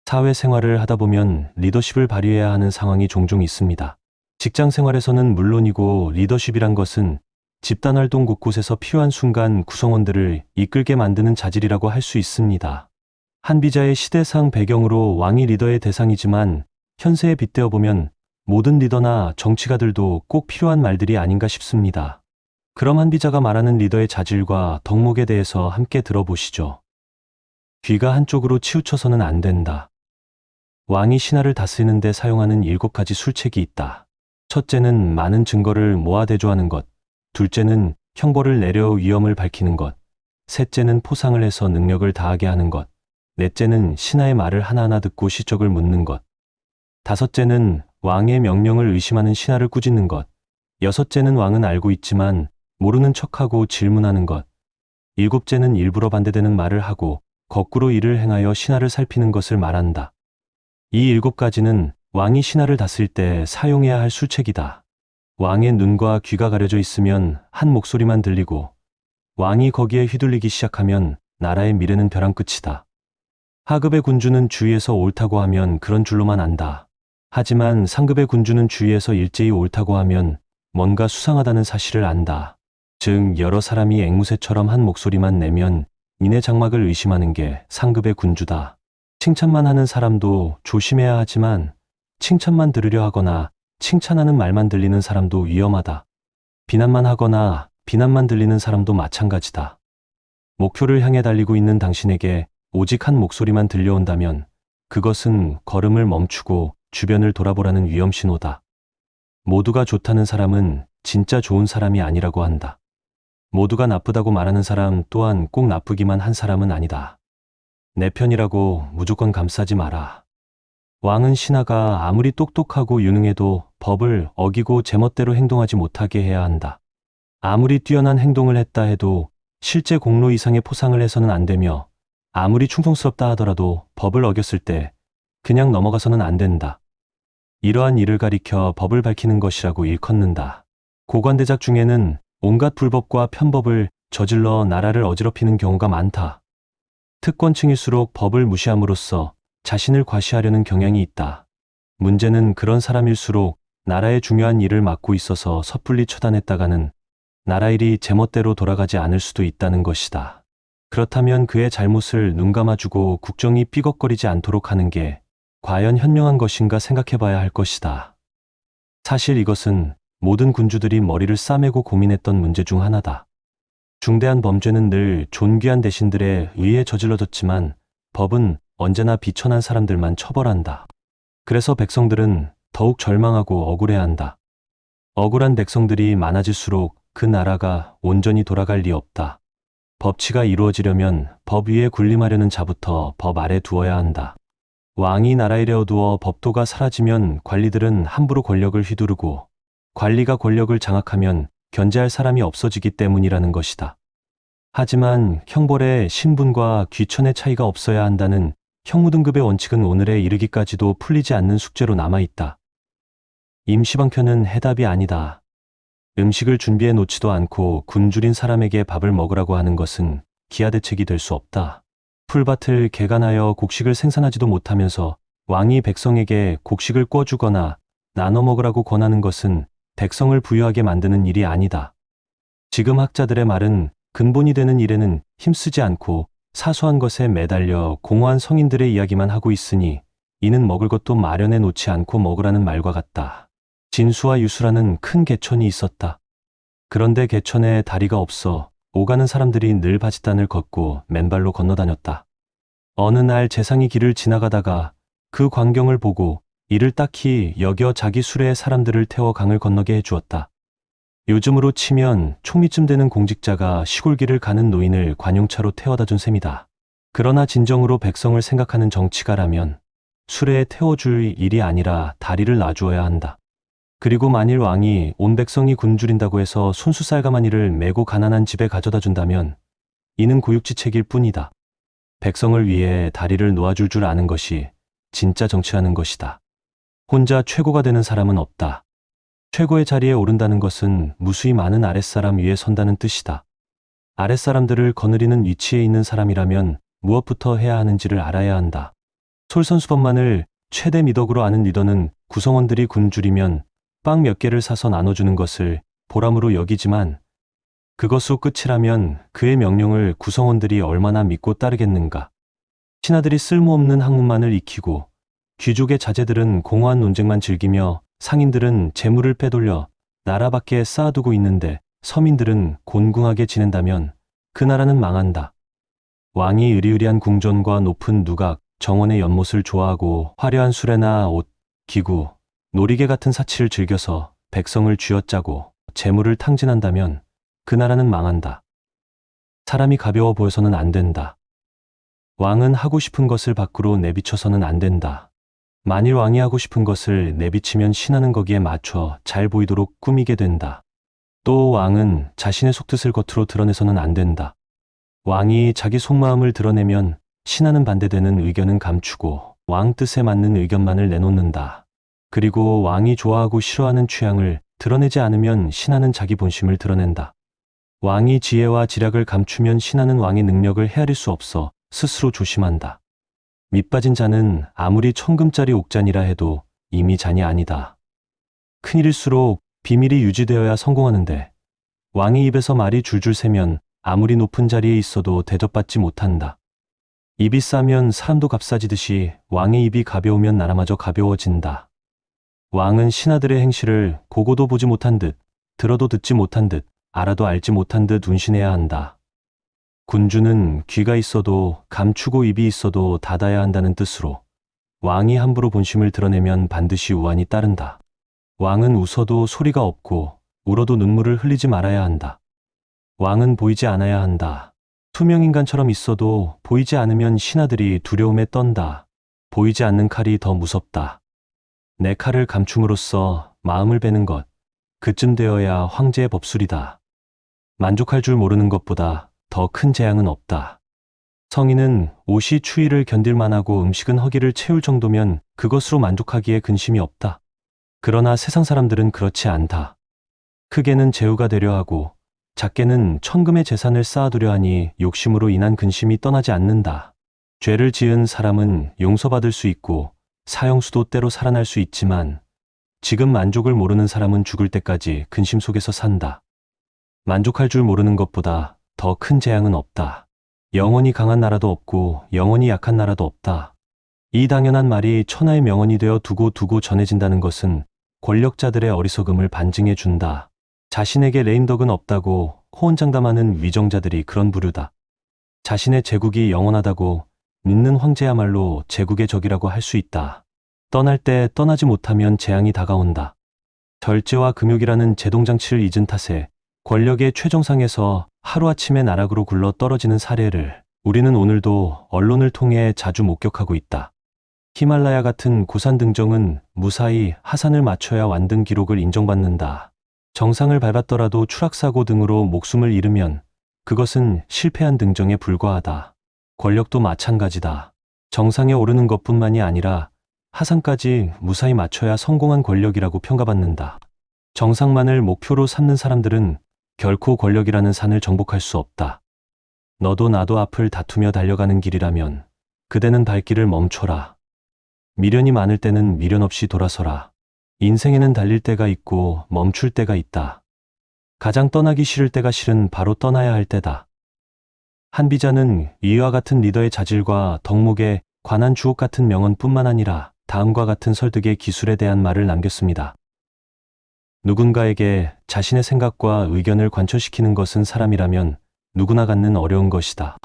사회생활을 하다 보면 리더십을 발휘해야 하는 상황이 종종 있습니다. 직장 생활에서는 물론이고 리더십이란 것은 집단 활동 곳곳에서 필요한 순간 구성원들을 이끌게 만드는 자질이라고 할 수 있습니다. 한비자의 시대상 배경으로 왕이 리더의 대상이지만 현세에 빗대어 보면 모든 리더나 정치가들도 꼭 필요한 말들이 아닌가 싶습니다. 그럼 한비자가 말하는 리더의 자질과 덕목에 대해서 함께 들어보시죠. 귀가 한쪽으로 치우쳐서는 안 된다. 왕이 신하를 다스리는 데 사용하는 7가지 술책이 있다. 첫째는 많은 증거를 모아 대조하는 것. 둘째는 형벌을 내려 위험을 밝히는 것. 셋째는 포상을 해서 능력을 다하게 하는 것. 넷째는 신하의 말을 하나하나 듣고 시적을 묻는 것. 다섯째는 왕의 명령을 의심하는 신하를 꾸짖는 것. 여섯째는 왕은 알고 있지만 모르는 척하고 질문하는 것. 일곱째는 일부러 반대되는 말을 하고 거꾸로 이를 행하여 신하를 살피는 것을 말한다. 이 7가지는 왕이 신하를 다스릴 때 사용해야 할 술책이다. 왕의 눈과 귀가 가려져 있으면 한 목소리만 들리고 왕이 거기에 휘둘리기 시작하면 나라의 미래는 벼랑 끝이다. 하급의 군주는 주위에서 옳다고 하면 그런 줄로만 안다. 하지만 상급의 군주는 주위에서 일제히 옳다고 하면 뭔가 수상하다는 사실을 안다. 즉 여러 사람이 앵무새처럼 한 목소리만 내면 이내 장막을 의심하는 게 상급의 군주다. 칭찬만 하는 사람도 조심해야 하지만 칭찬만 들으려 하거나 칭찬하는 말만 들리는 사람도 위험하다. 비난만 하거나 비난만 들리는 사람도 마찬가지다. 목표를 향해 달리고 있는 당신에게 오직 한 목소리만 들려온다면 그것은 걸음을 멈추고 주변을 돌아보라는 위험 신호다. 모두가 좋다는 사람은 진짜 좋은 사람이 아니라고 한다. 모두가 나쁘다고 말하는 사람 또한 꼭 나쁘기만 한 사람은 아니다. 내 편이라고 무조건 감싸지 마라. 왕은 신하가 아무리 똑똑하고 유능해도 법을 어기고 제멋대로 행동하지 못하게 해야 한다. 아무리 뛰어난 행동을 했다 해도 실제 공로 이상의 포상을 해서는 안 되며 아무리 충성스럽다 하더라도 법을 어겼을 때 그냥 넘어가서는 안 된다. 이러한 일을 가리켜 법을 밝히는 것이라고 일컫는다. 고관대작 중에는 온갖 불법과 편법을 저질러 나라를 어지럽히는 경우가 많다. 특권층일수록 법을 무시함으로써 자신을 과시하려는 경향이 있다. 문제는 그런 사람일수록 나라의 중요한 일을 맡고 있어서 섣불리 처단했다가는 나라 일이 제멋대로 돌아가지 않을 수도 있다는 것이다. 그렇다면 그의 잘못을 눈감아주고 국정이 삐걱거리지 않도록 하는 게 과연 현명한 것인가 생각해봐야 할 것이다. 사실 이것은 모든 군주들이 머리를 싸매고 고민했던 문제 중 하나다. 중대한 범죄는 늘 존귀한 대신들에 의해 저질러졌지만 법은 언제나 비천한 사람들만 처벌한다. 그래서 백성들은 더욱 절망하고 억울해한다. 억울한 백성들이 많아질수록 그 나라가 온전히 돌아갈 리 없다. 법치가 이루어지려면 법 위에 군림하려는 자부터 법 아래 두어야 한다. 왕이 나라에 내어두어 법도가 사라지면 관리들은 함부로 권력을 휘두르고 관리가 권력을 장악하면 견제할 사람이 없어지기 때문이라는 것이다. 하지만 형벌에 신분과 귀천의 차이가 없어야 한다는 형무등급의 원칙은 오늘에 이르기까지도 풀리지 않는 숙제로 남아있다. 임시방편은 해답이 아니다. 음식을 준비해 놓지도 않고 굶주린 사람에게 밥을 먹으라고 하는 것은 기하대책이 될 수 없다. 풀밭을 개간하여 곡식을 생산하지도 못하면서 왕이 백성에게 곡식을 꿔주거나 나눠 먹으라고 권하는 것은 백성을 부유하게 만드는 일이 아니다. 지금 학자들의 말은 근본이 되는 일에는 힘쓰지 않고 사소한 것에 매달려 공허한 성인들의 이야기만 하고 있으니 이는 먹을 것도 마련해 놓지 않고 먹으라는 말과 같다. 진수와 유수라는 큰 개천이 있었다. 그런데 개천에 다리가 없어 오가는 사람들이 늘 바짓단을 걷고 맨발로 건너다녔다. 어느 날 재상이 길을 지나가다가 그 광경을 보고 이를 딱히 여겨 자기 수레에 사람들을 태워 강을 건너게 해주었다. 요즘으로 치면 총리쯤 되는 공직자가 시골길을 가는 노인을 관용차로 태워다 준 셈이다. 그러나 진정으로 백성을 생각하는 정치가라면 수레에 태워줄 일이 아니라 다리를 놔주어야 한다. 그리고 만일 왕이 온 백성이 굶주린다고 해서 손수 쌀가마니를 메고 가난한 집에 가져다 준다면 이는 고육지책일 뿐이다. 백성을 위해 다리를 놓아줄 줄 아는 것이 진짜 정치라는 것이다. 혼자 최고가 되는 사람은 없다. 최고의 자리에 오른다는 것은 무수히 많은 아랫사람 위에 선다는 뜻이다. 아랫사람들을 거느리는 위치에 있는 사람이라면 무엇부터 해야 하는지를 알아야 한다. 솔선수범만을 최대 미덕으로 아는 리더는 구성원들이 굶주리면 빵 몇 개를 사서 나눠주는 것을 보람으로 여기지만 그것으로 끝이라면 그의 명령을 구성원들이 얼마나 믿고 따르겠는가. 신하들이 쓸모없는 학문만을 익히고 귀족의 자제들은 공허한 논쟁만 즐기며 상인들은 재물을 빼돌려 나라 밖에 쌓아두고 있는데 서민들은 곤궁하게 지낸다면 그 나라는 망한다. 왕이 으리으리한 궁전과 높은 누각, 정원의 연못을 좋아하고 화려한 수레나 옷, 기구, 놀이개 같은 사치를 즐겨서 백성을 쥐어짜고 재물을 탕진한다면 그 나라는 망한다. 사람이 가벼워 보여서는 안 된다. 왕은 하고 싶은 것을 밖으로 내비쳐서는 안 된다. 만일 왕이 하고 싶은 것을 내비치면 신하는 거기에 맞춰 잘 보이도록 꾸미게 된다. 또 왕은 자신의 속뜻을 겉으로 드러내서는 안 된다. 왕이 자기 속마음을 드러내면 신하는 반대되는 의견은 감추고 왕 뜻에 맞는 의견만을 내놓는다. 그리고 왕이 좋아하고 싫어하는 취향을 드러내지 않으면 신하는 자기 본심을 드러낸다. 왕이 지혜와 지략을 감추면 신하는 왕의 능력을 헤아릴 수 없어 스스로 조심한다. 밑빠진 잔은 아무리 1000금짜리 옥잔이라 해도 이미 잔이 아니다. 큰일일수록 비밀이 유지되어야 성공하는데 왕의 입에서 말이 줄줄 새면 아무리 높은 자리에 있어도 대접받지 못한다. 입이 싸면 사람도 값싸지듯이 왕의 입이 가벼우면 나라마저 가벼워진다. 왕은 신하들의 행실을 보고도 보지 못한 듯, 들어도 듣지 못한 듯, 알아도 알지 못한 듯 운신해야 한다. 군주는 귀가 있어도 감추고 입이 있어도 닫아야 한다는 뜻으로 왕이 함부로 본심을 드러내면 반드시 우환이 따른다. 왕은 웃어도 소리가 없고 울어도 눈물을 흘리지 말아야 한다. 왕은 보이지 않아야 한다. 투명인간처럼 있어도 보이지 않으면 신하들이 두려움에 떤다. 보이지 않는 칼이 더 무섭다. 내 칼을 감춤으로써 마음을 베는 것, 그쯤 되어야 황제의 법술이다. 만족할 줄 모르는 것보다 더 큰 재앙은 없다. 성인은 옷이 추위를 견딜만 하고 음식은 허기를 채울 정도면 그것으로 만족하기에 근심이 없다. 그러나 세상 사람들은 그렇지 않다. 크게는 제후가 되려 하고 작게는 천금의 재산을 쌓아두려 하니 욕심으로 인한 근심이 떠나지 않는다. 죄를 지은 사람은 용서받을 수 있고 사형수도 때로 살아날 수 있지만 지금 만족을 모르는 사람은 죽을 때까지 근심 속에서 산다. 만족할 줄 모르는 것보다 더 큰 재앙은 없다. 영원히 강한 나라도 없고 영원히 약한 나라도 없다. 이 당연한 말이 천하의 명언이 되어 두고 전해진다는 것은 권력자들의 어리석음을 반증해 준다. 자신에게 레임덕은 없다고 호언장담하는 위정자들이 그런 부류다. 자신의 제국이 영원하다고 믿는 황제야말로 제국의 적이라고 할 수 있다. 떠날 때 떠나지 못하면 재앙이 다가온다. 절제와 금욕이라는 제동장치를 잊은 탓에 권력의 최정상에서 하루아침에 나락으로 굴러 떨어지는 사례를 우리는 오늘도 언론을 통해 자주 목격하고 있다. 히말라야 같은 고산 등정은 무사히 하산을 마쳐야 완등 기록을 인정받는다. 정상을 밟았더라도 추락사고 등으로 목숨을 잃으면 그것은 실패한 등정에 불과하다. 권력도 마찬가지다. 정상에 오르는 것뿐만이 아니라 하산까지 무사히 마쳐야 성공한 권력이라고 평가받는다. 정상만을 목표로 삼는 사람들은 결코 권력이라는 산을 정복할 수 없다. 너도 나도 앞을 다투며 달려가는 길이라면 그대는 발길을 멈춰라. 미련이 많을 때는 미련 없이 돌아서라. 인생에는 달릴 때가 있고 멈출 때가 있다. 가장 떠나기 싫을 때가 실은 바로 떠나야 할 때다. 한비자는 이와 같은 리더의 자질과 덕목에 관한 주옥 같은 명언뿐만 아니라 다음과 같은 설득의 기술에 대한 말을 남겼습니다. 누군가에게 자신의 생각과 의견을 관철시키는 것은 사람이라면 누구나 갖는 어려운 것이다.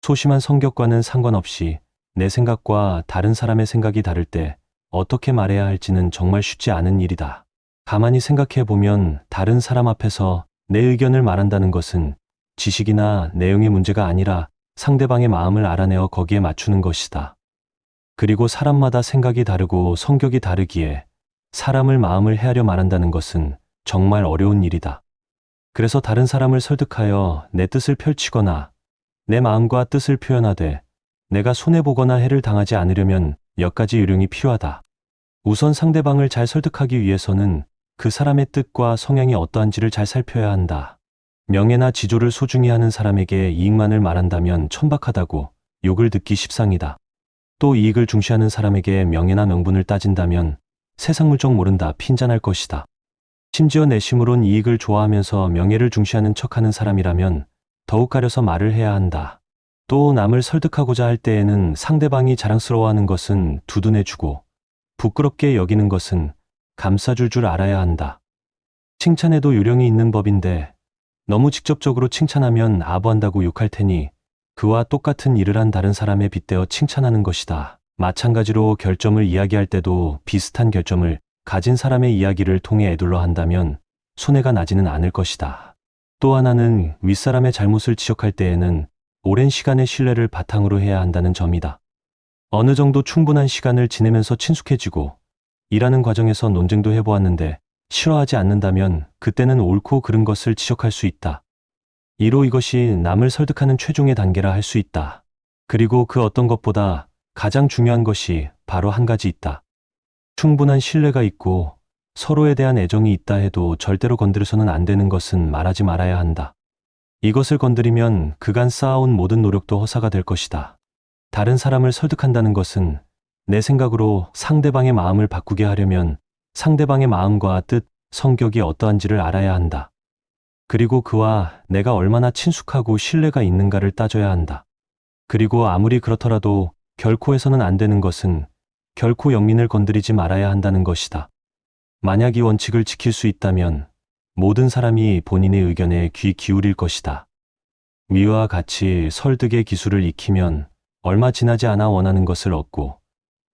소심한 성격과는 상관없이 내 생각과 다른 사람의 생각이 다를 때 어떻게 말해야 할지는 정말 쉽지 않은 일이다. 가만히 생각해 보면 다른 사람 앞에서 내 의견을 말한다는 것은 지식이나 내용의 문제가 아니라 상대방의 마음을 알아내어 거기에 맞추는 것이다. 그리고 사람마다 생각이 다르고 성격이 다르기에 사람을 마음을 헤아려 말한다는 것은 정말 어려운 일이다. 그래서 다른 사람을 설득하여 내 뜻을 펼치거나 내 마음과 뜻을 표현하되 내가 손해보거나 해를 당하지 않으려면 몇 가지 요령이 필요하다. 우선 상대방을 잘 설득하기 위해서는 그 사람의 뜻과 성향이 어떠한지를 잘 살펴야 한다. 명예나 지조를 소중히 하는 사람에게 이익만을 말한다면 천박하다고 욕을 듣기 십상이다. 또 이익을 중시하는 사람에게 명예나 명분을 따진다면 세상 물정 모른다 핀잔할 것이다. 심지어 내심으론 이익을 좋아하면서 명예를 중시하는 척하는 사람이라면 더욱 가려서 말을 해야 한다. 또 남을 설득하고자 할 때에는 상대방이 자랑스러워하는 것은 두둔해주고 부끄럽게 여기는 것은 감싸줄 줄 알아야 한다. 칭찬에도 요령이 있는 법인데 너무 직접적으로 칭찬하면 아부한다고 욕할 테니 그와 똑같은 일을 한 다른 사람에 빗대어 칭찬하는 것이다. 마찬가지로 결점을 이야기할 때도 비슷한 결점을 가진 사람의 이야기를 통해 에둘러 한다면 손해가 나지는 않을 것이다. 또 하나는 윗사람의 잘못을 지적할 때에는 오랜 시간의 신뢰를 바탕으로 해야 한다는 점이다. 어느 정도 충분한 시간을 지내면서 친숙해지고 일하는 과정에서 논쟁도 해보았는데 싫어하지 않는다면 그때는 옳고 그른 것을 지적할 수 있다. 이로 이것이 남을 설득하는 최종의 단계라 할 수 있다. 그리고 그 어떤 것보다 가장 중요한 것이 바로 한 가지 있다. 충분한 신뢰가 있고 서로에 대한 애정이 있다 해도 절대로 건드려서는 안 되는 것은 말하지 말아야 한다. 이것을 건드리면 그간 쌓아온 모든 노력도 허사가 될 것이다. 다른 사람을 설득한다는 것은 내 생각으로 상대방의 마음을 바꾸게 하려면 상대방의 마음과 뜻, 성격이 어떠한지를 알아야 한다. 그리고 그와 내가 얼마나 친숙하고 신뢰가 있는가를 따져야 한다. 그리고 아무리 그렇더라도 결코 해서는 안 되는 것은 결코 영민을 건드리지 말아야 한다는 것이다. 만약 이 원칙을 지킬 수 있다면 모든 사람이 본인의 의견에 귀 기울일 것이다. 위와 같이 설득의 기술을 익히면 얼마 지나지 않아 원하는 것을 얻고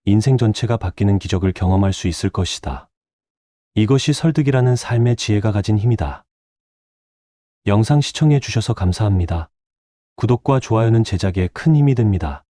인생 전체가 바뀌는 기적을 경험할 수 있을 것이다. 이것이 설득이라는 삶의 지혜가 가진 힘이다. 영상 시청해 주셔서 감사합니다. 구독과 좋아요는 제작에 큰 힘이 됩니다.